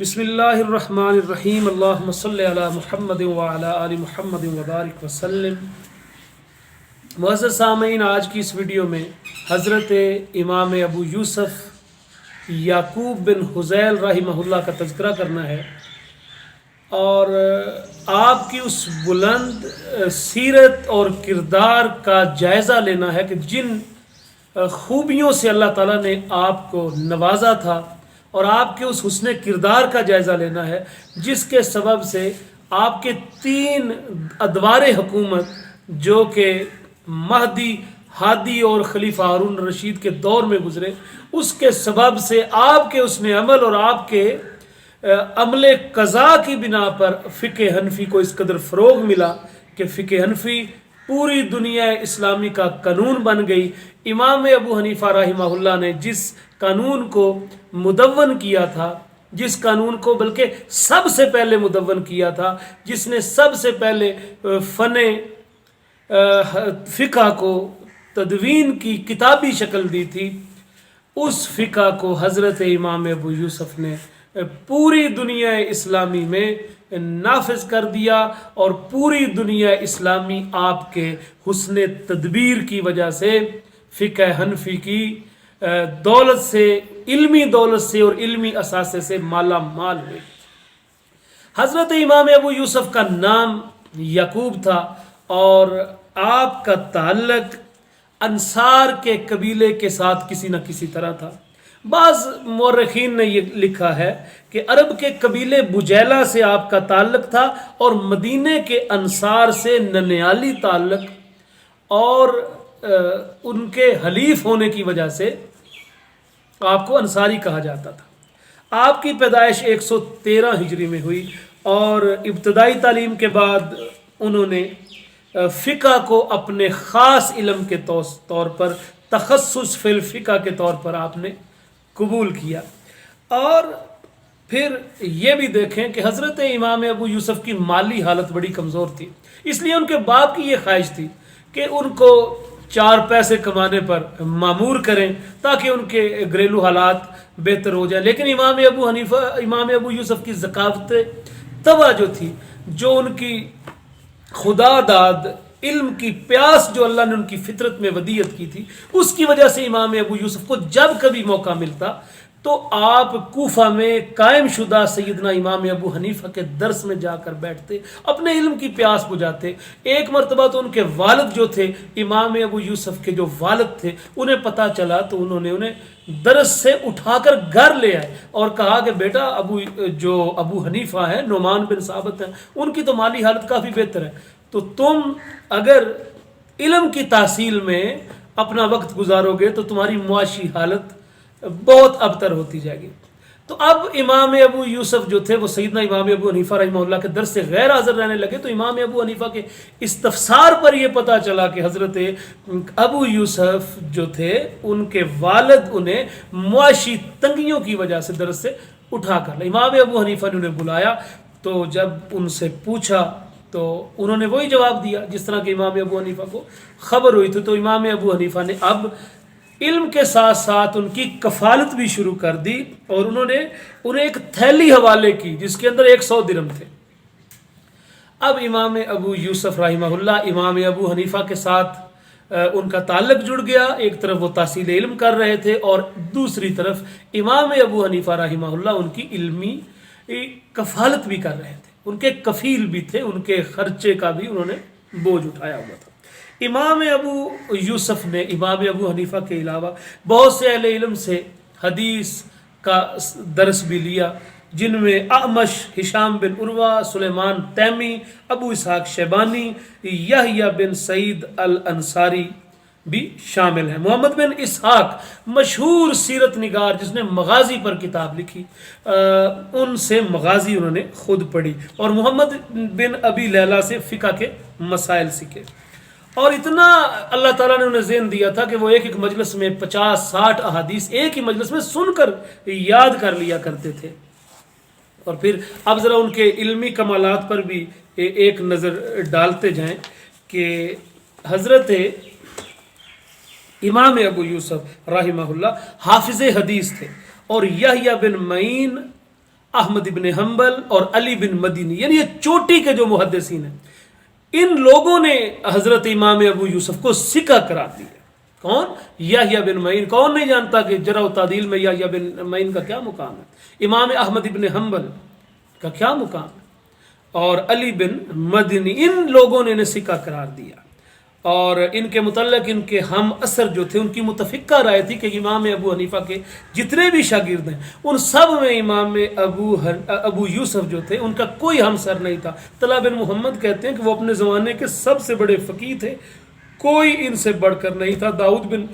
بسم اللہ الرحمن الرحیم اللہم صلی علی محمد وعلی آل محمد وبارک وسلم۔ معزز سامعین، آج کی اس ویڈیو میں حضرت امام ابو یوسف یعقوب بن حذیل رحمہ اللہ کا تذکرہ کرنا ہے اور آپ کی اس بلند سیرت اور کردار کا جائزہ لینا ہے کہ جن خوبیوں سے اللہ تعالیٰ نے آپ کو نوازا تھا، اور آپ کے اس حسن کردار کا جائزہ لینا ہے جس کے سبب سے آپ کے 3 ادوار حکومت جو کہ مہدی، ہادی اور خلیفہ ہارون رشید کے دور میں گزرے، اس کے سبب سے آپ کے حسن عمل اور آپ کے عمل قضا کی بنا پر فقہ حنفی کو اس قدر فروغ ملا کہ فقہ حنفی پوری دنیا اسلامی کا قانون بن گئی۔ امام ابو حنیفہ رحمہ اللہ نے جس قانون کو مدون کیا تھا، جس قانون کو بلکہ سب سے پہلے مدون کیا تھا، جس نے سب سے پہلے فن فقہ کو تدوین کی کتابی شکل دی تھی، اس فقہ کو حضرت امام ابو یوسف نے پوری دنیا اسلامی میں نافذ کر دیا، اور پوری دنیا اسلامی آپ کے حسن تدبیر کی وجہ سے فقہ حنفی کی دولت سے، علمی دولت سے اور علمی اثاثے سے مالا مال ہوئے۔ حضرت امام ابو یوسف کا نام یعقوب تھا اور آپ کا تعلق انصار کے قبیلے کے ساتھ کسی نہ کسی طرح تھا۔ بعض مورخین نے یہ لکھا ہے کہ عرب کے قبیلے بجیلہ سے آپ کا تعلق تھا اور مدینے کے انصار سے ننیالی تعلق، اور ان کے حلیف ہونے کی وجہ سے آپ کو انصاری کہا جاتا تھا۔ آپ کی پیدائش 113 ہجری میں ہوئی اور ابتدائی تعلیم کے بعد انہوں نے فقہ کو اپنے خاص علم کے طور پر، تخصص فی الفقہ کے طور پر آپ نے قبول کیا۔ اور پھر یہ بھی دیکھیں کہ حضرت امام ابو یوسف کی مالی حالت بڑی کمزور تھی، اس لیے ان کے باپ کی یہ خواہش تھی کہ ان کو 4 پیسے کمانے پر معمور کریں تاکہ ان کے گھریلو حالات بہتر ہو جائیں۔ لیکن امام ابو یوسف کی ذکاوت طبع جو تھی، جو ان کی خدا داد علم کی پیاس جو اللہ نے ان کی فطرت میں ودیعت کی تھی، اس کی وجہ سے امام ابو یوسف کو جب کبھی موقع ملتا تو آپ کوفہ میں قائم شدہ سیدنا امام ابو حنیفہ کے درس میں جا کر بیٹھتے، اپنے علم کی پیاس بجھاتے۔ ایک مرتبہ تو ان کے والد جو تھے، امام ابو یوسف کے جو والد تھے، انہیں پتہ چلا تو انہوں نے انہیں درس سے اٹھا کر گھر لے آئے اور کہا کہ بیٹا ابو حنیفہ ہیں، نعمان بن ثابت ہیں، ان کی تو مالی حالت کافی بہتر ہے، تو تم اگر علم کی تحصیل میں اپنا وقت گزارو گے تو تمہاری معاشی حالت بہت ابتر ہوتی جائے گی۔ تو اب امام ابو یوسف جو تھے وہ سیدنا امام ابو حنیفہ رحمہ اللہ کے درس سے غیر حاضر رہنے لگے، تو امام ابو حنیفہ کے استفسار پر یہ پتہ چلا کہ حضرت ابو یوسف جو تھے ان کے والد انہیں معاشی تنگیوں کی وجہ سے درس سے اٹھا کر لے۔ امام ابو حنیفہ نے انہیں بلایا، تو جب ان سے پوچھا تو انہوں نے وہی جواب دیا جس طرح کہ امام ابو حنیفہ کو خبر ہوئی تھی۔ تو امام ابو حنیفہ نے اب علم کے ساتھ ساتھ ان کی کفالت بھی شروع کر دی، اور انہوں نے انہیں ایک تھیلی حوالے کی جس کے اندر 100 درہم تھے۔ اب امام ابو یوسف رحمہ اللہ امام ابو حنیفہ کے ساتھ ان کا تعلق جڑ گیا۔ ایک طرف وہ تحصیل علم کر رہے تھے اور دوسری طرف امام ابو حنیفہ رحمہ اللہ ان کی علمی کفالت بھی کر رہے تھے، ان کے کفیل بھی تھے، ان کے خرچے کا بھی انہوں نے بوجھ اٹھایا ہوا تھا۔ امام ابو یوسف نے امام ابو حنیفہ کے علاوہ بہت سے اہل علم سے حدیث کا درس بھی لیا، جن میں اعمش، ہشام بن عروہ، سلیمان تیمی، ابو اسحاق شیبانی، یحییٰ بن سعید الانصاری بھی شامل ہیں۔ محمد بن اسحاق مشہور سیرت نگار جس نے مغازی پر کتاب لکھی، ان سے مغازی انہوں نے خود پڑھی، اور محمد بن ابی لیلہ سے فقہ کے مسائل سیکھے، اور اتنا اللہ تعالیٰ نے انہیں ذہن دیا تھا کہ وہ ایک مجلس میں 50-60 احادیث ایک ہی مجلس میں سن کر یاد کر لیا کرتے تھے۔ اور پھر اب ذرا ان کے علمی کمالات پر بھی ایک نظر ڈالتے جائیں کہ حضرت امام ابو یوسف رحمہ اللہ حافظ حدیث تھے، اور یحییٰ بن معین احمد ابن حنبل اور علی بن مدینی، یعنی یہ چوٹی کے جو محدثین ہیں، ان لوگوں نے حضرت امام ابو یوسف کو سکہ قرار دیا۔ کون؟ یحییٰ بن معین۔ کون نہیں جانتا کہ جرح و تعدیل میں یحییٰ بن معین کا کیا مقام ہے، امام احمد ابن حنبل کا کیا مقام ہے، اور علی بن مدنی، ان لوگوں نے انہیں سکہ قرار دیا۔ اور ان کے متعلق ان کے ہم اثر جو تھے، ان کی متفقہ رائے تھی کہ امام ابو حنیفہ کے جتنے بھی شاگرد ہیں ان سب میں امام ابو یوسف جو تھے ان کا کوئی ہمسر نہیں تھا۔ طلحہ بن محمد کہتے ہیں کہ وہ اپنے زمانے کے سب سے بڑے فقیہ تھے، کوئی ان سے بڑھ کر نہیں تھا۔ داؤد بن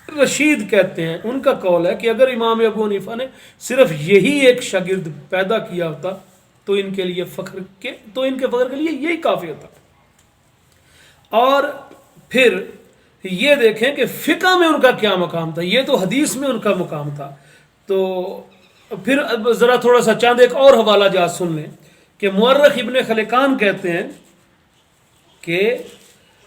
رشید کہتے ہیں، ان کا قول ہے کہ اگر امام ابو حنیفہ نے صرف یہی ایک شاگرد پیدا کیا ہوتا تو ان کے فخر کے لیے یہی کافی ہوتا۔ اور پھر یہ دیکھیں کہ فقہ میں ان کا کیا مقام تھا، یہ تو حدیث میں ان کا مقام تھا۔ تو پھر ذرا تھوڑا سا چاند ایک اور حوالہ جات سن لیں کہ مورخ ابن خلقان کہتے ہیں کہ،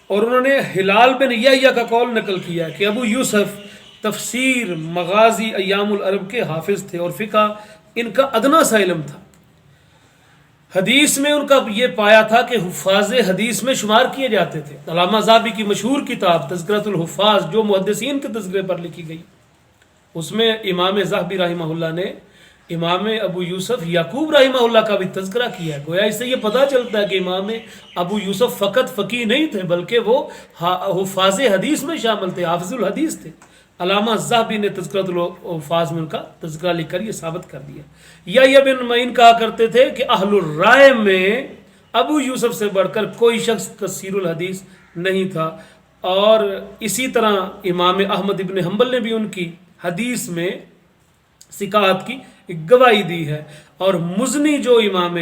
اور انہوں نے ہلال بن یحییٰ کا قول نقل کیا کہ ابو یوسف تفسیر، مغازی، ایام العرب کے حافظ تھے اور فقہ ان کا ادنا سا علم تھا۔ حدیث میں ان کا یہ پایا تھا کہ حفاظ حدیث میں شمار کیے جاتے تھے۔ علامہ ذہبی کی مشہور کتاب تذکرۃ الحفاظ جو محدثین کے تذکرے پر لکھی گئی، اس میں امام ذہبی رحمہ اللہ نے امام ابو یوسف یعقوب رحمہ اللہ کا بھی تذکرہ کیا ہے۔ گویا اس سے یہ پتہ چلتا ہے کہ امام ابو یوسف فقط فقیہ نہیں تھے بلکہ وہ حفاظ حدیث میں شامل تھے، حافظ الحدیث تھے۔ علامہ ذہبی نے تذکرۃ الحفاظ میں ان کا تذکرہ لکھ کر یہ ثابت کر دیا۔ یحییٰ بن معین کہا کرتے تھے کہ اہل الرائے میں ابو یوسف سے بڑھ کر کوئی شخص کثیر الحدیث نہیں تھا۔ اور اسی طرح امام احمد ابن حنبل نے بھی ان کی حدیث میں ثقات کی گواہی دی ہے، اور مزنی جو امام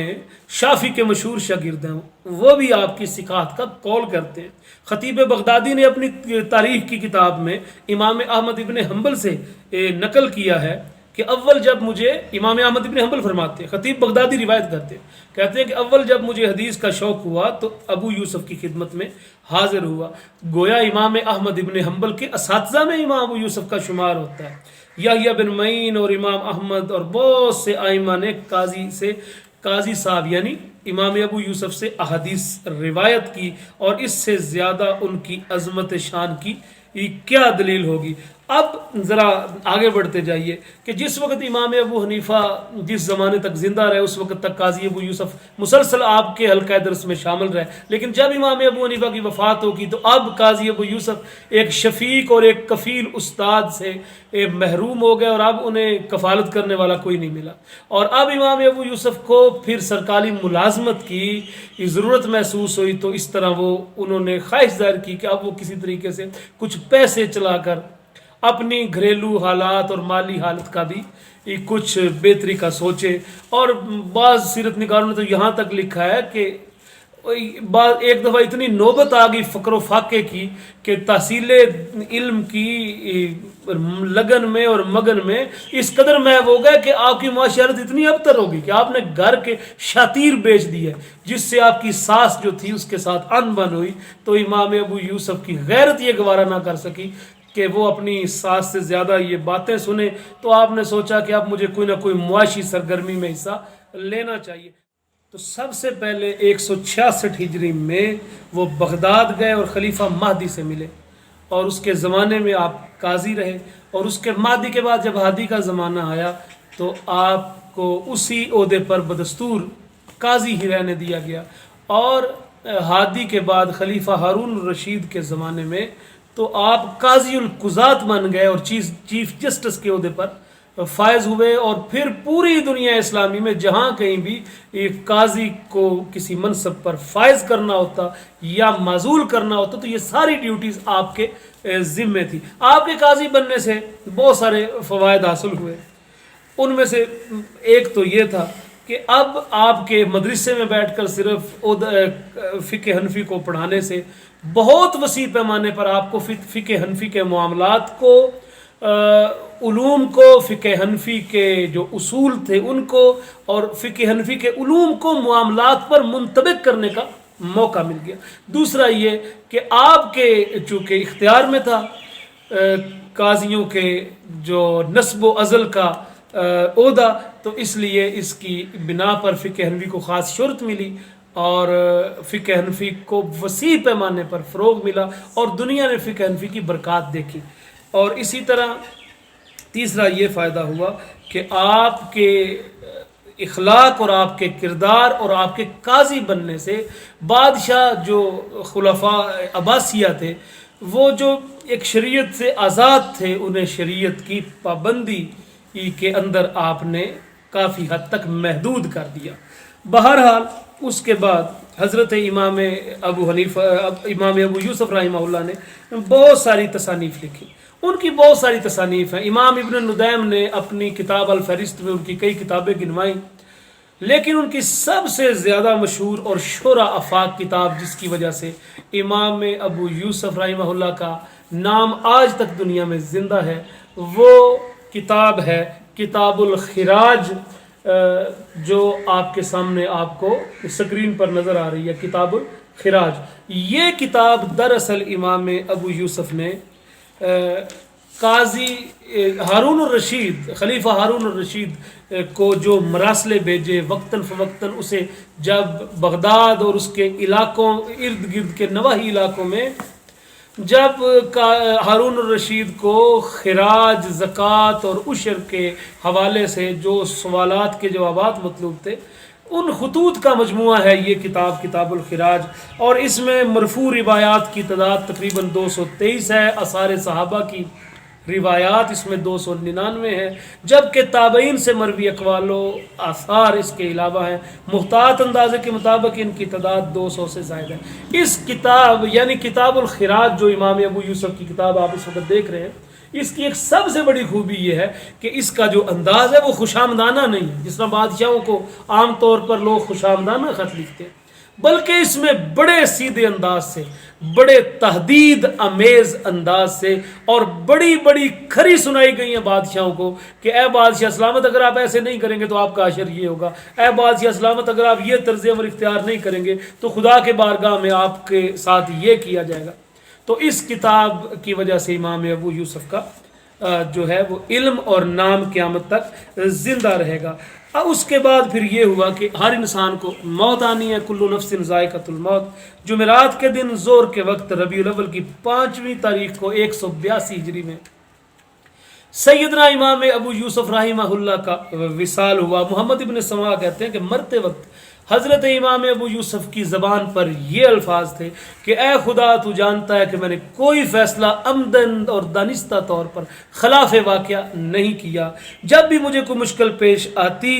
شافعی کے مشہور شاگرد ہیں وہ بھی آپ کی ثقات کا قول کرتے ہیں۔ خطیب بغدادی نے اپنی تاریخ کی کتاب میں امام احمد ابن حنبل سے نقل کیا ہے کہ اول جب مجھے، امام احمد ابن حنبل فرماتے ہیں، خطیب بغدادی روایت کرتے ہیں، کہتے ہیں کہ اول جب مجھے حدیث کا شوق ہوا تو ابو یوسف کی خدمت میں حاضر ہوا۔ گویا امام احمد ابن حنبل کے اساتذہ میں امام ابو یوسف کا شمار ہوتا ہے۔ یحییٰ بن معین اور امام احمد اور بہت سے ائمہ نے قاضی صاحب یعنی امام ابو یوسف سے احادیث روایت کی، اور اس سے زیادہ ان کی عظمت شان کی کیا دلیل ہوگی۔ اب ذرا آگے بڑھتے جائیے کہ جس وقت امام ابو حنیفہ جس زمانے تک زندہ رہے اس وقت تک قاضی ابو یوسف مسلسل آپ کے حلقہ درس میں شامل رہے، لیکن جب امام ابو حنیفہ کی وفات ہوگی تو اب قاضی ابو یوسف ایک شفیق اور ایک کفیل استاد سے محروم ہو گئے، اور اب انہیں کفالت کرنے والا کوئی نہیں ملا، اور اب امام ابو یوسف کو پھر سرکاری ملازمت کی ضرورت محسوس ہوئی، تو اس طرح انہوں نے خواہش ظاہر کی کہ اب وہ کسی طریقے سے کچھ پیسے چلا کر اپنی گھریلو حالات اور مالی حالت کا بھی کچھ بہتری کا سوچے۔ اور بعض سیرت نگاروں نے تو یہاں تک لکھا ہے کہ ایک دفعہ اتنی نوبت آ گئی فقر و فاقے کی کہ تحصیل علم کی لگن میں اور مگن میں اس قدر محو ہو گئے کہ آپ کی معاشرت اتنی ابتر ہوگی کہ آپ نے گھر کے شاطیر بیچ دیے، جس سے آپ کی ساس جو تھی اس کے ساتھ ان بن ہوئی۔ تو امام ابو یوسف کی غیرت یہ گوارا نہ کر سکی کہ وہ اپنی ساس سے زیادہ یہ باتیں سنیں، تو آپ نے سوچا کہ اب مجھے کوئی نہ کوئی معاشی سرگرمی میں حصہ لینا چاہیے۔ تو سب سے پہلے 166 ہجری میں وہ بغداد گئے اور خلیفہ مہدی سے ملے، اور اس کے زمانے میں آپ قاضی رہے، اور اس کے مہدی کے بعد جب ہادی کا زمانہ آیا تو آپ کو اسی عہدے پر بدستور قاضی ہی رہنے دیا گیا، اور ہادی کے بعد خلیفہ ہارون الرشید کے زمانے میں تو آپ قاضی القضات بن گئے اور چیف جسٹس کے عہدے پر فائز ہوئے۔ اور پھر پوری دنیا اسلامی میں جہاں کہیں بھی ایک قاضی کو کسی منصب پر فائز کرنا ہوتا یا معزول کرنا ہوتا تو یہ ساری ڈیوٹیز آپ کے ذمے تھی۔ آپ کے قاضی بننے سے بہت سارے فوائد حاصل ہوئے، ان میں سے ایک تو یہ تھا کہ اب آپ کے مدرسے میں بیٹھ کر صرف فقہ حنفی کو پڑھانے سے بہت وسیع پیمانے پر آپ کو فقہ حنفی کے معاملات کو، علوم کو، فقہ حنفی کے جو اصول تھے ان کو، اور فقہ حنفی کے علوم کو معاملات پر منطبق کرنے کا موقع مل گیا۔ دوسرا یہ کہ آپ کے چونکہ اختیار میں تھا قاضیوں کے جو نسب و ازل کا عہدہ، تو اس لیے اس کی بنا پر فقہ حنفی کو خاص شہرت ملی اور فقہ حنفی کو وسیع پیمانے پر فروغ ملا اور دنیا نے فقہ حنفی کی برکات دیکھی. اور اسی طرح تیسرا یہ فائدہ ہوا کہ آپ کے اخلاق اور آپ کے کردار اور آپ کے قاضی بننے سے بادشاہ جو خلفاء عباسیہ تھے وہ جو ایک شریعت سے آزاد تھے انہیں شریعت کی پابندی کے اندر آپ نے کافی حد تک محدود کر دیا. بہرحال اس کے بعد حضرت امام ابو یوسف رحمہ اللہ نے بہت ساری تصانیف لکھی. ان کی بہت ساری تصانیف ہیں. امام ابن ندیم نے اپنی کتاب الفہرست میں ان کی کئی کتابیں گنوائیں، لیکن ان کی سب سے زیادہ مشہور اور شہرا آفاق کتاب جس کی وجہ سے امام ابو یوسف رحمہ اللہ کا نام آج تک دنیا میں زندہ ہے، وہ کتاب ہے کتاب الخراج، جو آپ کے سامنے آپ کو اسکرین پر نظر آ رہی ہے. کتاب الخراج یہ کتاب دراصل امام ابو یوسف نے قاضی ہارون الرشید، خلیفہ ہارون الرشید کو جو مراسلے بھیجے وقتاً فوقتاً، اسے جب بغداد اور اس کے علاقوں ارد گرد کے نواحی علاقوں میں جب ہارون الرشید کو خراج، زکوٰۃ اور عشر کے حوالے سے جو سوالات کے جوابات مطلوب تھے، ان خطوط کا مجموعہ ہے یہ کتاب، کتاب الخراج. اور اس میں مرفوع روایات کی تعداد تقریباً 223 ہے، آثار صحابہ کی روایات اس میں 299 ہیں، جبکہ تابعین سے مروی اقوال و آثار اس کے علاوہ ہیں. محتاط اندازے کے مطابق ان کی تعداد 200 سے زائد ہے. اس کتاب یعنی کتاب الخراج جو امام ابو یوسف کی کتاب آپ اس وقت دیکھ رہے ہیں، اس کی ایک سب سے بڑی خوبی یہ ہے کہ اس کا جو انداز ہے وہ خوش آمدانہ نہیں ہے جس طرح بادشاہوں کو عام طور پر لوگ خوش آمدانہ خط لکھتے ہیں، بلکہ اس میں بڑے سیدھے انداز سے، بڑے تحدید آمیز انداز سے اور بڑی بڑی کھری سنائی گئی ہیں بادشاہوں کو کہ اے بادشاہ سلامت، اگر آپ ایسے نہیں کریں گے تو آپ کا اشر یہ ہوگا، اے بادشاہ سلامت، اگر آپ یہ طرز عمل اختیار نہیں کریں گے تو خدا کے بارگاہ میں آپ کے ساتھ یہ کیا جائے گا. تو اس کتاب کی وجہ سے امام ابو یوسف کا جو ہے وہ علم اور نام قیامت تک زندہ رہے گا. اس کے بعد پھر یہ ہوا کہ ہر انسان کو موت آنی ہے، کل نفس ذائقۃ الموت. جمعرات کے دن زور کے وقت ربیع الاول کی 5ویں تاریخ کو 182 ہجری میں سیدنا امام ابو یوسف رحمہ اللہ کا وصال ہوا. محمد ابن سما کہتے ہیں کہ مرتے وقت حضرت امام ابو یوسف کی زبان پر یہ الفاظ تھے کہ اے خدا تو جانتا ہے کہ میں نے کوئی فیصلہ عمدن اور دانستہ طور پر خلاف واقعہ نہیں کیا. جب بھی مجھے کوئی مشکل پیش آتی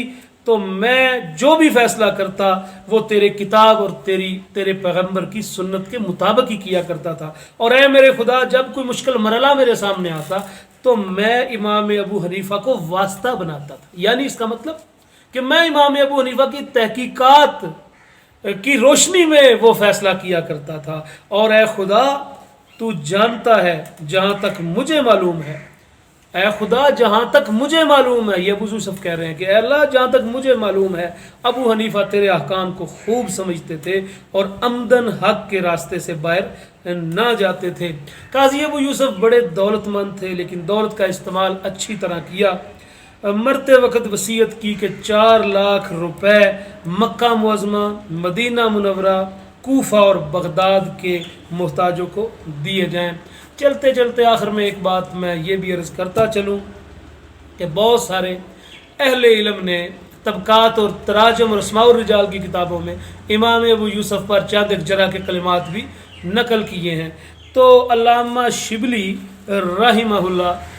تو میں جو بھی فیصلہ کرتا وہ تیرے کتاب اور تیرے پیغمبر کی سنت کے مطابق ہی کیا کرتا تھا. اور اے میرے خدا جب کوئی مشکل مرحلہ میرے سامنے آتا تو میں امام ابو حنیفہ کو واسطہ بناتا تھا. یعنی اس کا مطلب کہ میں امام ابو حنیفہ کی تحقیقات کی روشنی میں وہ فیصلہ کیا کرتا تھا. اور اے خدا تو جانتا ہے جہاں تک مجھے معلوم ہے، اے خدا جہاں تک مجھے معلوم ہے، یہ ابو یوسف کہہ رہے ہیں کہ اے اللہ جہاں تک مجھے معلوم ہے ابو حنیفہ تیرے احکام کو خوب سمجھتے تھے اور عمدن حق کے راستے سے باہر نہ جاتے تھے. قاضی ابو یوسف بڑے دولت مند تھے لیکن دولت کا استعمال اچھی طرح کیا. مرتے وقت وصیت کی کہ 4 لاکھ روپے مکہ معظمہ، مدینہ منورہ، کوفہ اور بغداد کے محتاجوں کو دیے جائیں. چلتے چلتے آخر میں ایک بات میں یہ بھی عرض کرتا چلوں کہ بہت سارے اہل علم نے طبقات اور تراجم اور اسماء الرجال کی کتابوں میں امام ابو یوسف پر چند ایک جرح کے کلمات بھی نقل کیے ہیں. تو علامہ شبلی رحمہ اللہ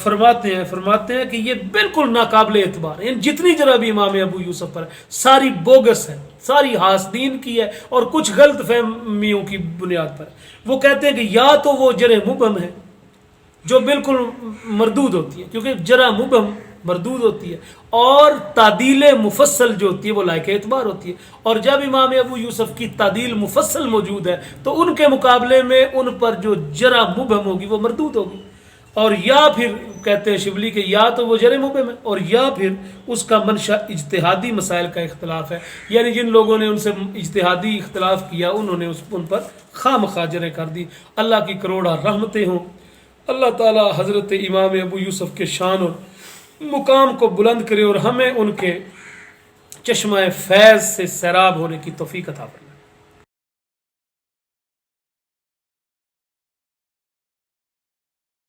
فرماتے ہیں کہ یہ بالکل ناقابل اعتبار ہے. جتنی جرح بھی امام ابو یوسف پر ساری بوگس ہے، ساری حاسدین کی ہے اور کچھ غلط فہمیوں کی بنیاد پر. وہ کہتے ہیں کہ یا تو وہ جرح مبہم ہے جو بالکل مردود ہوتی ہے، کیونکہ جرح مبہم مردود ہوتی ہے، اور تعدیل مفصل جو ہوتی ہے وہ لائق اعتبار ہوتی ہے. اور جب امام ابو یوسف کی تعدیل مفصل موجود ہے تو ان کے مقابلے میں ان پر جو جرح مبہم ہوگی وہ مردود ہوگی. اور یا پھر کہتے ہیں شبلی کہ یا تو وہ جرح مبہم ہے اور یا پھر اس کا منشا اجتہادی مسائل کا اختلاف ہے. یعنی جن لوگوں نے ان سے اجتہادی اختلاف کیا انہوں نے ان پر خواہ مخواہ جرح کر دی. اللہ کی کروڑا رحمتیں ہوں. اللہ تعالی حضرت امام ابو یوسف کے شان اور مقام کو بلند کرے اور ہمیں ان کے چشمہ فیض سے سیراب ہونے کی توفیق عطا فرمائے۔